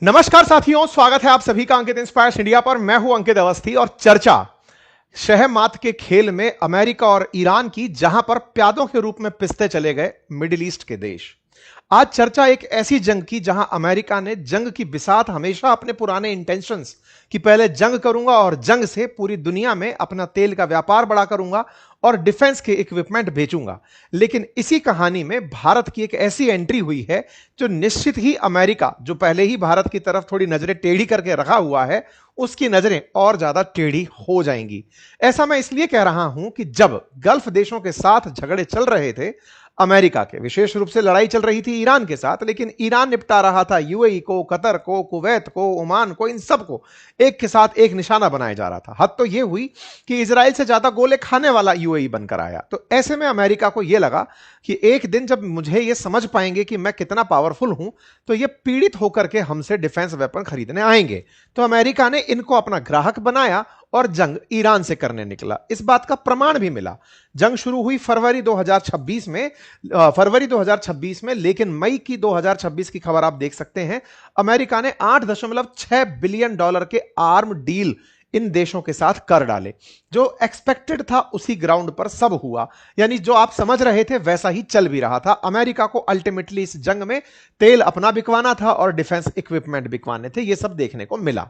नमस्कार साथियों, स्वागत है आप सभी का अंकित इंस्पायर्स इंडिया पर। मैं हूं अंकित अवस्थी और चर्चा शह मात के खेल में अमेरिका और ईरान की, जहां पर प्यादों के रूप में पिसते चले गए मिडिल ईस्ट के देश। आज चर्चा एक ऐसी जंग की जहां अमेरिका ने जंग की बिसात हमेशा अपने पुराने इंटेंशंस कि पहले जंग करूंगा और जंग से पूरी दुनिया में अपना तेल का व्यापार बड़ा करूंगा और डिफेंस के इक्विपमेंट बेचूंगा। लेकिन इसी कहानी में भारत की एक ऐसी एंट्री हुई है जो निश्चित ही अमेरिका, जो पहले ही भारत की तरफ थोड़ी नजरें टेढ़ी करके रखा हुआ है, उसकी नजरें और ज्यादा टेढ़ी हो जाएंगी। ऐसा मैं इसलिए कह रहा हूं कि जब गल्फ देशों के साथ झगड़े चल रहे थे, अमेरिका के विशेष रूप से लड़ाई चल रही थी ईरान के साथ, लेकिन ईरान निपटा रहा था यूएई को, कतर को, कुवैत को, ओमान को, इन सब को एक के साथ एक निशाना बनाया जा रहा था। हद तो यह हुई कि इजराइल से ज्यादा गोले खाने वाला यूएई बनकर आया। तो ऐसे में अमेरिका को यह लगा कि एक दिन जब मुझे यह समझ पाएंगे कि मैं कितना पावरफुल हूं, तो ये पीड़ित होकर के हमसे डिफेंस वेपन खरीदने आएंगे। तो अमेरिका ने इनको अपना ग्राहक बनाया और जंग ईरान से करने निकला। इस बात का प्रमाण भी मिला। जंग शुरू हुई फरवरी 2026 में, लेकिन मई की 2026 की खबर आप देख सकते हैं। अमेरिका ने $8.6 बिलियन के आर्म डील इन देशों के साथ कर डाले। जो एक्सपेक्टेड था उसी ग्राउंड पर सब हुआ, यानी जो आप समझ रहे थे वैसा ही चल भी रहा था। अमेरिका को अल्टीमेटली इस जंग में तेल अपना बिकवाना था और डिफेंस इक्विपमेंट बिकवाने थे। यह सब देखने को मिला।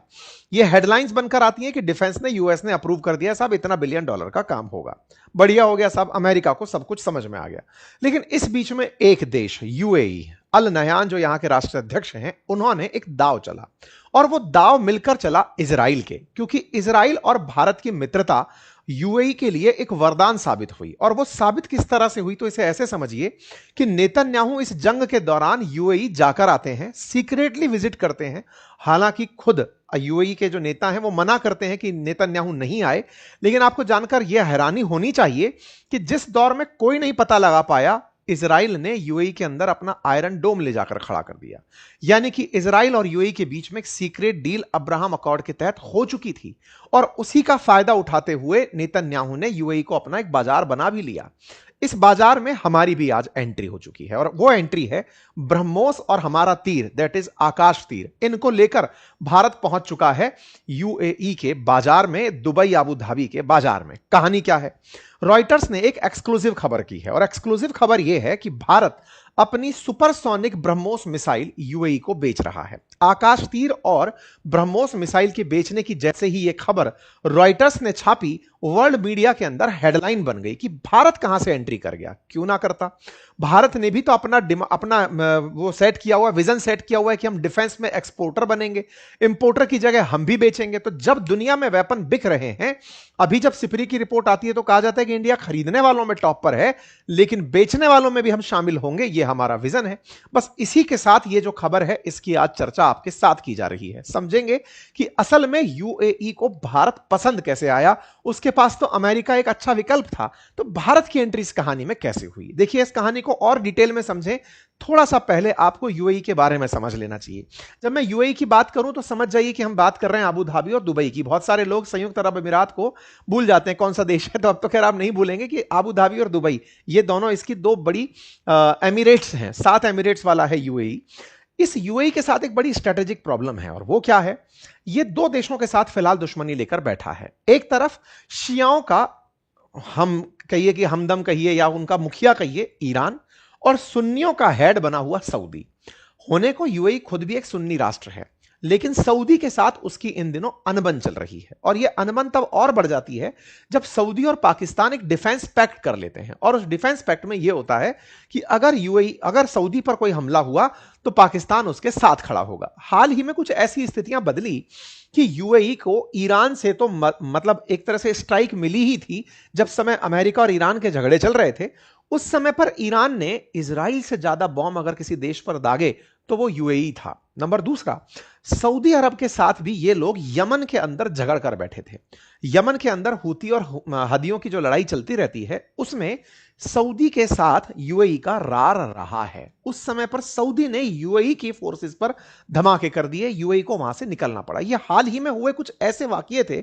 यह हेडलाइंस बनकर आती है कि डिफेंस ने, यूएस ने अप्रूव कर दिया, साहब इतना बिलियन डॉलर का काम होगा, बढ़िया हो गया साहब, अमेरिका को सब कुछ समझ में आ गया। लेकिन इस बीच में एक देश यूएई, अल नयान, जो यहां के राष्ट्राध्यक्ष हैं, उन्होंने एक दाव चला और वो दाव मिलकर चला इजराइल के, क्योंकि इजराइल और भारत की मित्रता यूएई के लिए एक वरदान साबित हुई। और वो साबित किस तरह से हुई, तो इसे ऐसे समझिए कि नेतन्याहू इस जंग के दौरान यूएई जाकर आते हैं, सीक्रेटली विजिट करते हैं। हालांकि खुद यूएई के जो नेता हैं वो मना करते हैं कि नेतन्याहू नहीं आए। लेकिन आपको जानकर यह हैरानी होनी चाहिए कि जिस दौर में कोई नहीं पता लगा पाया, इजराइल ने यूएई के अंदर अपना आयरन डोम ले जाकर खड़ा कर दिया। यानी कि इजराइल और यूएई के बीच में एक सीक्रेट डील अब्राहम अकॉर्ड के तहत हो चुकी थी और उसी का फायदा उठाते हुए नेतन्याहू ने यूएई को अपना एक बाजार बना भी लिया। इस बाजार में हमारी भी आज एंट्री हो चुकी है और वो एंट्री है ब्रह्मोस और हमारा तीर, दैट इज आकाश तीर। इनको लेकर भारत पहुंच चुका है यूएई के बाजार में, दुबई अबू धाबी के बाजार में। कहानी क्या है? रॉयटर्स ने एक एक्सक्लूसिव खबर की है और एक्सक्लूसिव खबर यह है कि भारत अपनी सुपरसोनिक ब्रह्मोस मिसाइल यूएई को बेच रहा है। आकाश तीर और ब्रह्मोस मिसाइल के बेचने की जैसे ही यह खबर रॉयटर्स ने छापी, वर्ल्ड मीडिया के अंदर हेडलाइन बन गई कि भारत कहां से एंट्री कर गया। क्यों ना करता, भारत ने भी तो अपना वो सेट किया हुआ, विजन सेट किया हुआ है कि हम डिफेंस में एक्सपोर्टर बनेंगे, इंपोर्टर की जगह हम भी बेचेंगे। तो जब दुनिया में वेपन बिक रहे हैं, अभी जब सिपरी की रिपोर्ट आती है तो कहा जाता है कि इंडिया खरीदने वालों में टॉप पर है, लेकिन बेचने वालों में भी हम शामिल होंगे, यह हमारा विजन है। बस इसी के साथ ये जो खबर है, इसकी आज चर्चा आपके साथ की जा रही है। समझेंगे कि असल में यूएई को भारत पसंद कैसे आया। उसके पास तो अमेरिका एक अच्छा विकल्प था, तो भारत की एंट्री इस कहानी में कैसे हुई। देखिए, इस कहानी को और डिटेल में समझें, थोड़ा सा पहले आपको यूएई के बारे में समझ लेना चाहिए। जब मैं यूएई की बात करूं तो समझ जाइए कि हम बात कर रहे हैं अबू धाबी और दुबई की। बहुत सारे लोग संयुक्त अरब अमीरात को भूल जाते हैं कौन सा देश है, तो अब तो खैर आप नहीं भूलेंगे कि अबू धाबी और दुबई, ये दोनों इसकी दो बड़ी एमिरेट्स हैं। 7 एमिरेट्स वाला है यूएई। इस यूएई के साथ एक बड़ी स्ट्रेटेजिक प्रॉब्लम है और वो क्या है? ये दो देशों के साथ फिलहाल दुश्मनी लेकर बैठा है। एक तरफ शियाओं का, हम कहिए कि हमदम कहिए या उनका मुखिया कहिए, ईरान, और सुन्नियों का हेड बना हुआ सऊदी। होने को यूएई खुद भी एक सुन्नी राष्ट्र है, लेकिन सऊदी के साथ उसकी इन दिनों अनबन चल रही है। और यह अनबन तब और बढ़ जाती है जब सऊदी और पाकिस्तान एक डिफेंस पैक्ट कर लेते हैं। और उस डिफेंस पैक्ट में यह होता है कि अगर सऊदी पर कोई हमला हुआ तो पाकिस्तान उसके साथ खड़ा होगा। हाल ही में कुछ ऐसी स्थितियां बदली कि यूएई को ईरान से तो मतलब एक तरह से स्ट्राइक मिली ही थी। जब समय अमेरिका और ईरान के झगड़े चल रहे थे, उस समय पर ईरान ने इजराइल से ज्यादा बॉम्ब अगर किसी देश पर दागे तो वो यूएई था। नंबर दूसरा, सऊदी अरब के साथ भी ये लोग यमन के अंदर झगड़ कर बैठे थे। यमन के अंदर हूती और हदियों की जो लड़ाई चलती रहती है, उसमें सऊदी के साथ यूएई का रार रहा है। उस समय पर सऊदी ने यूएई की फोर्सेस पर धमाके कर दिए, यूएई को वहां से निकलना पड़ा। ये हाल ही में हुए कुछ ऐसे वाकये थे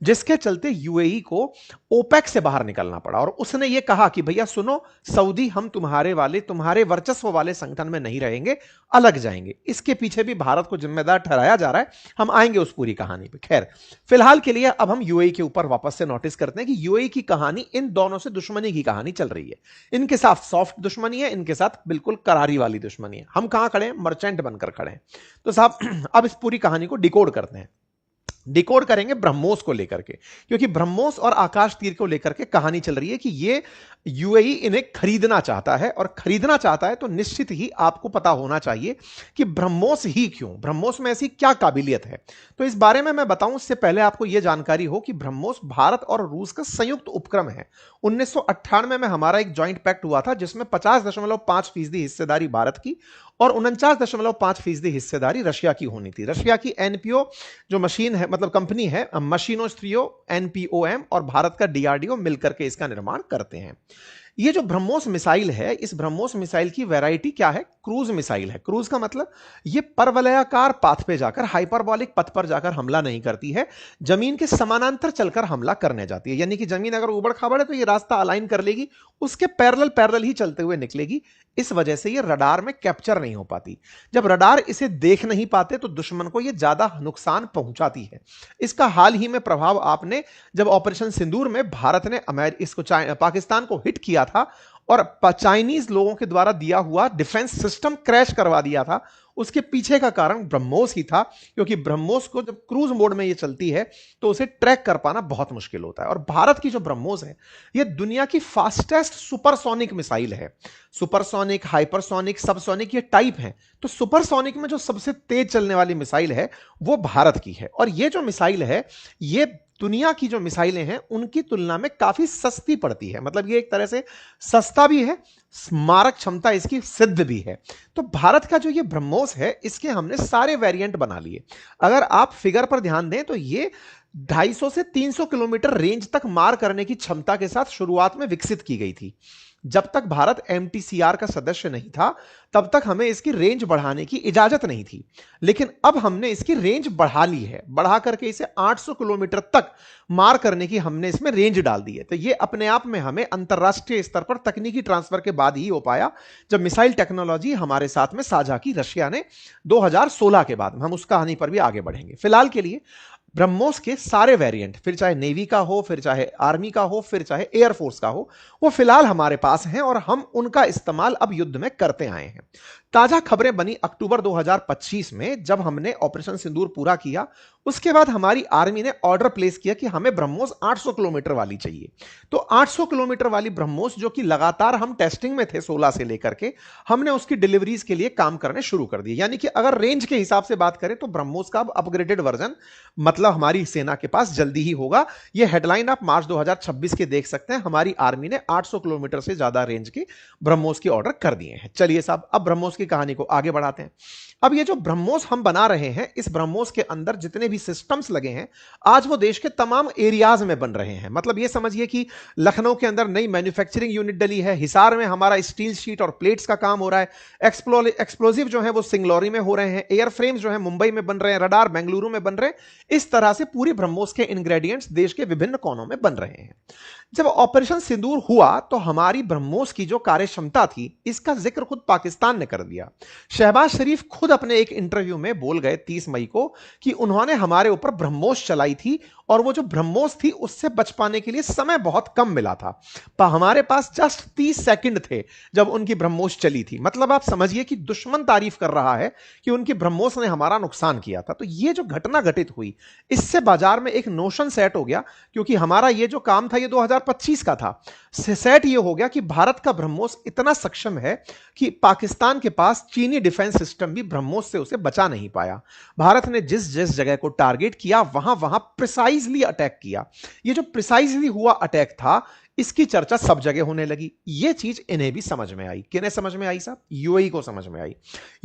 जिसके चलते यूएई को ओपेक से बाहर निकलना पड़ा और उसने ये कहा कि भैया सुनो सऊदी, हम तुम्हारे वर्चस्व वाले संगठन में नहीं रहेंगे, अलग जाएंगे। इसके पीछे भी भारत को जिम्मेदार ठहराया जा रहा है, हम आएंगे उस पूरी कहानी पे। खैर, फिलहाल के लिए अब हम यूएई के ऊपर वापस से नोटिस करते हैं कि यूएई की कहानी इन दोनों से दुश्मनी की कहानी चल रही है। इनके साथ सॉफ्ट दुश्मनी है, इनके साथ बिल्कुल करारी वाली दुश्मनी है। हम कहां खड़े हैं? मर्चेंट बनकर खड़े हैं। तो साहब अब इस पूरी कहानी को डिकोड करते हैं। डिकोड करेंगे ब्रह्मोस को लेकर के, क्योंकि ब्रह्मोस और आकाश तीर को लेकर के कहानी चल रही है कि ये यूएई इन्हें खरीदना चाहता है, और खरीदना चाहता है तो निश्चित ही आपको पता होना चाहिए कि ब्रह्मोस ही क्यों, ब्रह्मोस में ऐसी क्या काबिलियत है। तो इस बारे में मैं बताऊं उससे पहले आपको यह जानकारी हो कि ब्रह्मोस भारत और रूस का संयुक्त उपक्रम है। 1998 में हमारा एक ज्वाइंट पैक्ट हुआ था जिसमें 50.5% हिस्सेदारी भारत की और 49.5% हिस्सेदारी रशिया की होनी थी। रशिया की एनपीओ जो मशीन है, मतलब कंपनी है, मशीनोस्ट्रियो एनपीओएम, और भारत का डीआरडीओ मिलकर के इसका निर्माण करते हैं। ये जो ब्रह्मोस मिसाइल है, इस ब्रह्मोस मिसाइल की वैरायटी क्या है? क्रूज मिसाइल है। क्रूज का मतलब ये परवलयाकार पाथ पे जाकर, हाइपरबॉलिक पथ पर जाकर हमला नहीं करती है, जमीन के समानांतर चलकर हमला करने जाती है। यानी कि जमीन अगर उबड़ खाबड़ है तो ये रास्ता अलाइन कर लेगी, उसके पैरेलल ही चलते हुए निकलेगी। इस वजह से ये रडार में कैप्चर नहीं हो पाती। जब रडार इसे देख नहीं पाते तो दुश्मन को ये ज्यादा नुकसान पहुंचाती है। इसका हाल ही में प्रभाव आपने, जब ऑपरेशन सिंदूर में भारत ने इसको पाकिस्तान को हिट किया था और चाइनीज लोगों के द्वारा दिया हुआ डिफेंस सिस्टम क्रैश करवा दिया था, उसके पीछे का कारण ब्रह्मोस ही था। क्योंकि ब्रह्मोस को जब क्रूज मोड में ये चलती है तो उसे ट्रैक कर पाना बहुत मुश्किल होता है। और भारत की जो ब्रह्मोस है ये दुनिया की फास्टेस्ट सुपरसोनिक मिसाइल है। सुपरसोनिक, हाइपरसोनिक, सबसोनिक ये टाइप है। तो सुपरसोनिक में जो सबसे तेज चलने वाली मिसाइल है वो भारत की है। और ये जो मिसाइल है ये दुनिया की जो मिसाइलें हैं उनकी तुलना में काफी सस्ती पड़ती है। मतलब ये एक तरह से सस्ता भी है, स्मारक क्षमता इसकी सिद्ध भी है। तो भारत का जो ये ब्रह्मोस है इसके हमने सारे वेरिएंट बना लिए। अगर आप फिगर पर ध्यान दें तो ये 250 से 300 किलोमीटर रेंज तक मार करने की क्षमता के साथ शुरुआत में विकसित की गई थी। जब तक भारत एमटीसीआर का सदस्य नहीं था तब तक हमें इसकी रेंज बढ़ाने की इजाजत नहीं थी। लेकिन अब हमने इसकी रेंज बढ़ा ली है, बढ़ा करके इसे 800 किलोमीटर तक मार करने की हमने इसमें रेंज डाल दी है। तो ये अपने आप में हमें अंतरराष्ट्रीय स्तर पर तकनीकी ट्रांसफर के बाद ही हो पाया, जब मिसाइल टेक्नोलॉजी हमारे साथ में साझा की रशिया ने 2016 के बाद। हम उस कहानी पर भी आगे बढ़ेंगे। फिलहाल के लिए ब्रह्मोस के सारे वेरिएंट, फिर चाहे नेवी का हो, फिर चाहे आर्मी का हो, फिर चाहे एयरफोर्स का हो, वो फिलहाल हमारे पास हैं और हम उनका इस्तेमाल अब युद्ध में करते आए हैं। ताजा खबरें बनी अक्टूबर 2025 में, जब हमने ऑपरेशन सिंदूर पूरा किया। उसके बाद हमारी आर्मी ने ऑर्डर प्लेस किया कि हमें ब्रह्मोस 800 किलोमीटर वाली चाहिए। तो 800 किलोमीटर वाली ब्रह्मोस, जो कि लगातार हम टेस्टिंग में थे 16 से लेकर के, हमने उसकी डिलीवरीज के लिए काम करने शुरू कर दिए। यानी कि अगर रेंज के हिसाब से बात करें तो ब्रह्मोस का अब अपग्रेडेड वर्जन मतलब हमारी सेना के पास जल्दी ही होगा। यह हेडलाइन आप मार्च 2026 के देख सकते हैं। हमारी आर्मी ने 800 किलोमीटर से ज्यादा रेंज के ब्रह्मोस की ऑर्डर कर दिए हैं। चलिए साहब, अब ब्रह्मोस की कहानी को आगे बढ़ाते हैं। अब ये जो ब्रह्मोस हम बना रहे हैं, इस ब्रह्मोस के अंदर जितने भी सिस्टम्स लगे हैं, आज वो देश के तमाम एरियाज में बन रहे हैं। मतलब ये समझिए कि लखनऊ के अंदर नई मैन्युफैक्चरिंग यूनिट डली है, हिसार में हमारा स्टील शीट और प्लेट्स का काम हो रहा है, एक्सप्लोजिव जो है वो सिंगलौरी में हो रहे हैं, एयर फ्रेम्स जो है मुंबई में बन रहे हैं, रडार बेंगलुरु में बन रहे हैं। इस तरह से पूरी ब्रह्मोस के इंग्रेडिएंट्स देश के विभिन्न कोनों में बन रहे हैं। जब ऑपरेशन सिंदूर हुआ तो हमारी ब्रह्मोस की जो कार्य क्षमता थी इसका जिक्र खुद पाकिस्तान ने कर दिया। शहबाज शरीफ खुद अपने एक इंटरव्यू में बोल गए 30 मई को कि उन्होंने हमारे ऊपर ब्रह्मोस चलाई थी और वो जो ब्रह्मोस थी उससे बच पाने के लिए समय बहुत कम मिला था। हमारे पास जस्ट 30 सेकंड थे जब उनकी ब्रह्मोस चली थी। मतलब आप समझिए कि दुश्मन तारीफ कर रहा है कि उनकी ब्रह्मोस ने हमारा नुकसान किया था। तो ये जो घटना घटित हुई, इससे बाजार में एक नोशन सेट हो गया, क्योंकि हमारा ये जो काम था ये 2025 का था। सेट ये हो गया कि भारत का ब्रह्मोस इतना सक्षम है कि पाकिस्तान के पास चीनी डिफेंस सिस्टम भी ब्रह्मोस से उसे बचा नहीं पाया। भारत ने जिस जिस जगह को टारगेट किया वहां वहां प्रिसाइजली अटैक किया। ये जो प्रिसाइजली हुआ अटैक था इसकी चर्चा सब जगह होने लगी। यह चीज इन्हें भी समझ में आई। किन्हें समझ में आई साहब? यूएई को समझ में आई।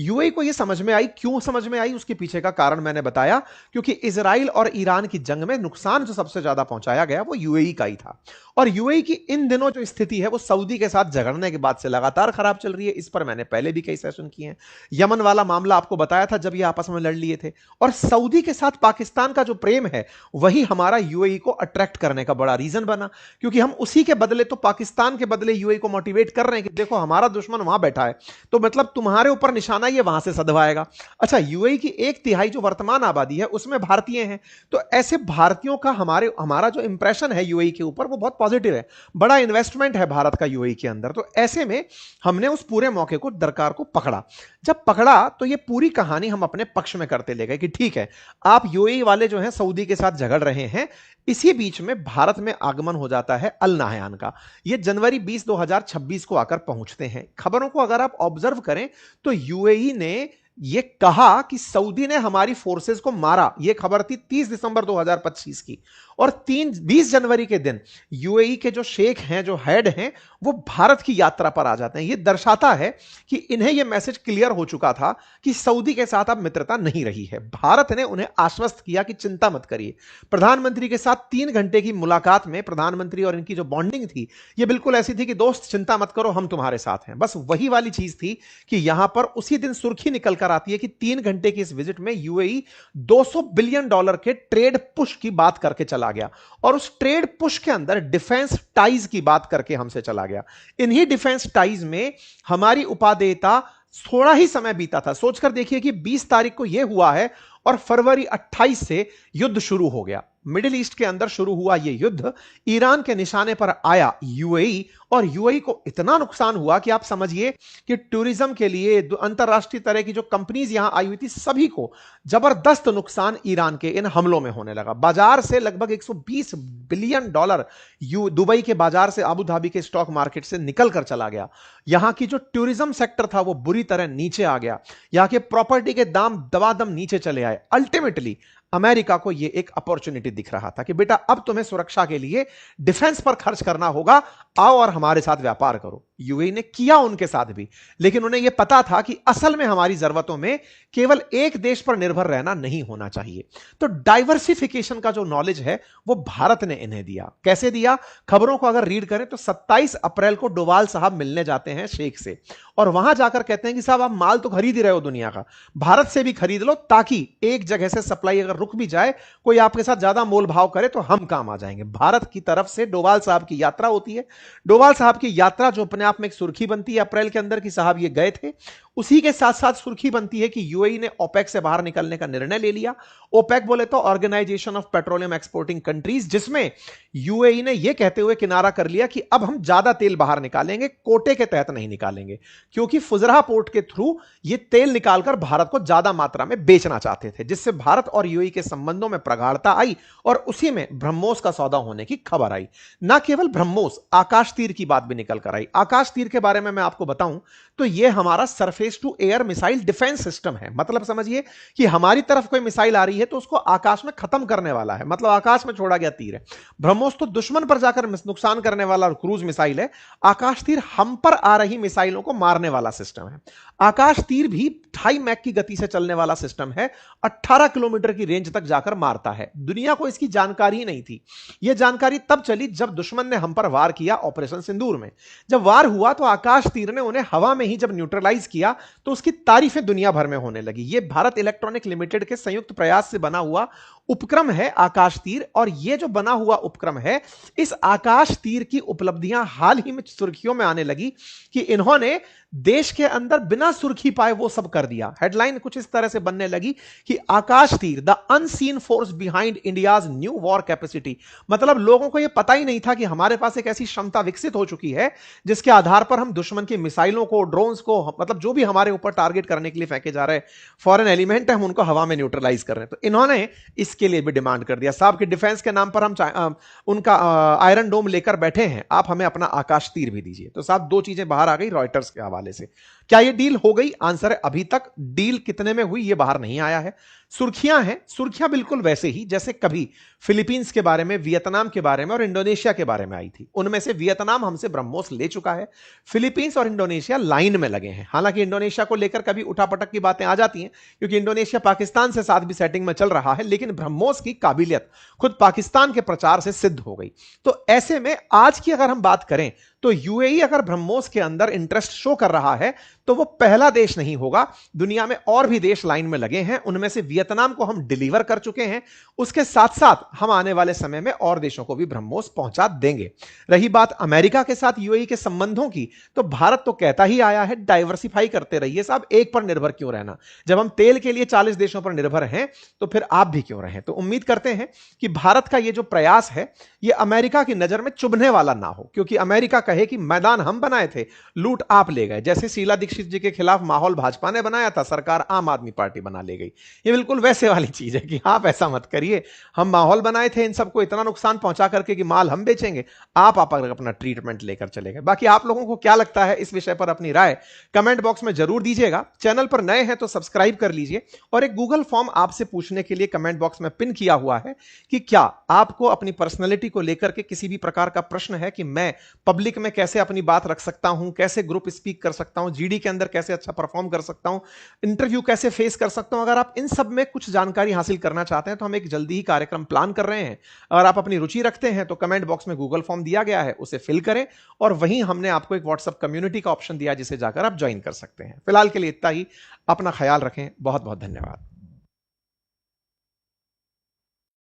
यूएई को यह समझ में आई। क्यों समझ में आई? उसके पीछे का कारण मैंने बताया, क्योंकि इजराइल और ईरान की जंग में नुकसान जो सबसे ज्यादा पहुंचाया गया वो यूएई का ही था। और यूएई की इन दिनों जो स्थिति है वो सऊदी के साथ झगड़ने के बाद से लगातार खराब चल रही है। इस पर मैंने पहले भी कई सेशन किए हैं। यमन वाला मामला आपको बताया था जब ये आपस में लड़ लिए थे। और सऊदी के साथ पाकिस्तान का जो प्रेम है वही हमारा यूएई को अट्रैक्ट करने का बड़ा रीजन बना, क्योंकि हम उसी उसी के बदले तो पाकिस्तान के बदले यूएई को मोटिवेट कर रहे हैं कि देखो हमारा दुश्मन वहां बैठा है, तो मतलब तुम्हारे ऊपर निशाना ये वहां से सधवाएगा। अच्छा, यूएई की 1/3 जो वर्तमान आबादी है उसमें भारतीय हैं, तो ऐसे भारतीयों का हमारा जो इंप्रेशन है यूएई के ऊपर वो बहुत पॉजिटिव है, बड़ा इन्वेस्टमेंट है भारत का यूएई के अंदर। तो ऐसे में हमने उस पूरे मौके को, दरकार को पकड़ा। जब पकड़ा तो ये पूरी कहानी हम अपने पक्ष में करते ले गए कि ठीक है, आप यूएई वाले जो हैं सऊदी के साथ झगड़ रहे हैं। इसी बीच में भारत में आगमन हो जाता है अल नाहयान का। ये जनवरी 20 2026 को आकर पहुंचते हैं। खबरों को अगर आप ऑब्जर्व करें तो यूएई ने ये कहा कि सऊदी ने हमारी फोर्सेस को मारा। ये खबर थी 30 दिसंबर 2025 की, और 20 जनवरी के दिन यूएई के जो शेख हैं, जो हेड हैं, वो भारत की यात्रा पर आ जाते हैं। ये दर्शाता है कि इन्हें यह मैसेज क्लियर हो चुका था कि सऊदी के साथ अब मित्रता नहीं रही है। भारत ने उन्हें आश्वस्त किया कि चिंता मत करिए। प्रधानमंत्री के साथ 3 घंटे की मुलाकात में प्रधानमंत्री और इनकी जो बॉन्डिंग थी, ये बिल्कुल ऐसी थी कि दोस्त चिंता मत करो, हम तुम्हारे साथ हैं। बस वही वाली चीज थी कि यहां पर उसी दिन सुर्खी निकल कर आती है कि 3 घंटे की इस विजिट में यूएई $200 बिलियन के ट्रेड पुश की बात करके चला गया, और उस ट्रेड पुश के अंदर डिफेंस टाइज की बात करके हमसे चला गया। इन्हीं डिफेंस टाइज में हमारी उपादेयता, थोड़ा ही समय बीता था, सोचकर देखिए कि 20 तारीख को यह हुआ है और फरवरी 28 से युद्ध शुरू हो गया। मिडिल ईस्ट के अंदर शुरू हुआ यह युद्ध, ईरान के निशाने पर आया यूएई, और यूएई को इतना नुकसान हुआ कि आप समझिए कि टूरिज्म के लिए अंतरराष्ट्रीय तरह की जो कंपनीज यहां आई हुई थी, सभी को जबरदस्त नुकसान ईरान के इन हमलों में होने लगा। बाजार से लगभग $120 बिलियन दुबई के बाजार से, अबू धाबी के स्टॉक मार्केट से निकल कर चला गया। यहां की जो टूरिज्म सेक्टर था वो बुरी तरह नीचे आ गया। यहां के प्रॉपर्टी के दाम दबादम नीचे चले आए। अल्टीमेटली अमेरिका को यह एक अपॉर्चुनिटी दिख रहा था कि बेटा अब तुम्हें सुरक्षा के लिए डिफेंस पर खर्च करना होगा, आओ और हमारे साथ व्यापार करो। यूएई ने किया उनके साथ भी, लेकिन उन्हें यह पता था कि असल में हमारी जरूरतों में केवल एक देश पर निर्भर रहना नहीं होना चाहिए। तो डाइवर्सिफिकेशन का जो नॉलेज है वो भारत ने इन्हें दिया। कैसे दिया? खबरों को अगर रीड करें तो 27 अप्रैल को डोवाल साहब मिलने जाते हैं शेख से, और वहां जाकर कहते हैं कि साहब आप माल तो खरीद ही रहे हो दुनिया का, भारत से भी खरीद लो, ताकि एक जगह से सप्लाई अगर रुक भी जाए, कोई आपके साथ ज्यादा मोल भाव करे तो हम काम आ जाएंगे। भारत की तरफ से डोवाल साहब की यात्रा होती है। डोवाल साहब की यात्रा जो अपने आप में एक सुर्खी बनती है अप्रैल के अंदर कि साहब ये गए थे। उसी के साथ साथ सुर्खी बनती है कि यूएई ने ओपेक से बाहर निकलने का निर्णय ले लिया। ओपेक बोले तो organization of petroleum exporting countries, जिसमें यूएई ने यह कहते हुए किनारा कर लिया कि अब हम ज्यादा तेल बाहर निकालेंगे, कोटे के तहत नहीं निकालेंगे, क्योंकि फुजरा पोर्ट के थ्रू ये तेल निकालकर भारत को ज्यादा मात्रा में बेचना चाहते थे, जिससे भारत और यूएई के संबंधों में प्रगाढ़ता आई, और उसी में ब्रह्मोस का सौदा होने की खबर आई। ना केवल ब्रह्मोस, आकाश तीर की बात भी निकल कर आई। आकाश तीर के बारे में मैं आपको बताऊं तो यह हमारा surface to air missile defence system है। मतलब समझिए कि हमारी तरफ कोई मिसाइल आ रही है तो उसको आकाश में खत्म करने वाला है, मतलब आकाश में छोड़ा गया तीर है। ब्रह्मोस तो दुश्मन पर जाकर नुकसान करने वाला क्रूज मिसाइल है। आकाश तीर हम पर आ रही मिसाइलों को मारने वाला सिस्टम है। आकाश तीर भी 2.5 मैक की गति से चलने वाला सिस्टम है। 18 किलोमीटर की रेंज तक जाकर मारता है। दुनिया को इसकी जानकारी ही नहीं थी। यह जानकारी तब चली जब दुश्मन ने हम पर वार किया ऑपरेशन सिंदूर में। जब वार हुआ तो आकाश तीर ने उन्हें हवा में ही जब न्यूट्रलाइज किया तो उसकी तारीफें दुनिया भर में होने लगी। यह भारत इलेक्ट्रॉनिक लिमिटेड के संयुक्त प्रयास से बना हुआ उपक्रम है आकाश तीर, और यह जो बना हुआ उपक्रम है, इस आकाश तीर की उपलब्धियां हाल ही में सुर्खियों में आने लगी कि इन्होंने देश के अंदर बिना सुर्खी पाए वो सब कर दिया। हेडलाइन कुछ इस तरह से बनने लगी कि आकाश तीर, the unseen force behind India's new war capacity. मतलब लोगों को यह पता ही नहीं था कि हमारे पास एक ऐसी क्षमता विकसित हो चुकी है जिसके आधार पर हम दुश्मन की मिसाइलों को, ड्रोन्स को, मतलब जो भी हमारे ऊपर टारगेट करने के लिए फेंके जा रहे फॉरेन एलिमेंट है, हम उनको हवा में न्यूट्रलाइज कर रहे हैं। तो इन्होंने इसके लिए भी डिमांड कर दिया, साहब की डिफेंस के नाम पर हम उनका आयरन डोम लेकर बैठे हैं, आप हमें अपना आकाश तीर भी दीजिए। तो साहब दो चीजें बाहर आ गई रॉयटर्स के हवाले से। क्या यह डील हो गई? आंसर है अभी तक डील कितने में हुई यह बाहर नहीं आया है। सुर्खियां हैं, सुर्खियां बिल्कुल वैसे ही जैसे कभी फिलीपींस के बारे में, वियतनाम के बारे में और इंडोनेशिया के बारे में आई थी। उनमें से वियतनाम हमसे ब्रह्मोस ले चुका है, फिलीपींस और इंडोनेशिया लाइन में लगे हैं। हालांकि इंडोनेशिया को लेकर कभी उठापटक की बातें आ जाती हैं क्योंकि इंडोनेशिया पाकिस्तान से साथ भी सेटिंग में चल रहा है, लेकिन ब्रह्मोस की काबिलियत खुद पाकिस्तान के प्रचार से सिद्ध हो गई। तो ऐसे में आज की अगर हम बात करें तो यूएई अगर ब्रह्मोस के अंदर इंटरेस्ट शो कर रहा है तो वो पहला देश नहीं होगा। दुनिया में और भी देश लाइन में लगे हैं, उनमें से वियतनाम को हम डिलीवर कर चुके हैं, उसके साथ साथ हम आने वाले समय में और देशों को भी ब्रह्मोस पहुंचा देंगे। रही बात अमेरिका के साथ यूएई के संबंधों की, तो भारत तो कहता ही आया है डाइवर्सिफाई करते रहिए साहब, एक पर निर्भर क्यों रहना। जब हम तेल के लिए 40 देशों पर निर्भर हैं तो फिर आप भी क्यों रहें। तो उम्मीद करते हैं कि भारत का यह जो प्रयास है यह अमेरिका की नजर में चुभने वाला ना हो, क्योंकि अमेरिका कहे कि मैदान हम बनाए थे, लूट आप ले गए। जैसे शीला दीक्षित जी के खिलाफ माहौल भाजपा ने बनाया था, सरकार आम आदमी पार्टी बना ले गई। ये बिल्कुल वैसे वाली चीज है कि आप ऐसा मत करिए, हम माहौल बनाए थे इन सबको इतना नुकसान पहुंचा करके कि माल हम बेचेंगे, आप अपना ट्रीटमेंट लेकर चले गए। बाकी आप लोगों को क्या लगता है इस विषय पर अपनी राय कमेंट बॉक्स में जरूर दीजिएगा। चैनल पर नए हैं तो सब्सक्राइब कर लीजिए, और एक गूगल फॉर्म आपसे पूछने के लिए कमेंट बॉक्स में पिन किया हुआ है कि क्या आपको अपनी पर्सनैलिटी को लेकर के किसी भी प्रकार का प्रश्न है कि मैं पब्लिक में कैसे अपनी बात रख सकता हूं, कैसे ग्रुप स्पीक कर सकता हूं, जीडी के अंदर कैसे अच्छा परफॉर्म कर सकता हूं, इंटरव्यू कैसे फेस कर सकता हूं। अगर आप इन सब में कुछ जानकारी हासिल करना चाहते हैं तो हम एक जल्दी ही कार्यक्रम प्लान कर रहे हैं। अगर आप अपनी रुचि रखते हैं तो कमेंट बॉक्स में गूगल फॉर्म दिया गया है, उसे फिल करें, और वहीं हमने आपको एक व्हाट्सएप कम्युनिटी का ऑप्शन दिया जिसे जाकर आप ज्वाइन कर सकते हैं। फिलहाल के लिए इतना ही। अपना ख्याल रखें। बहुत बहुत धन्यवाद।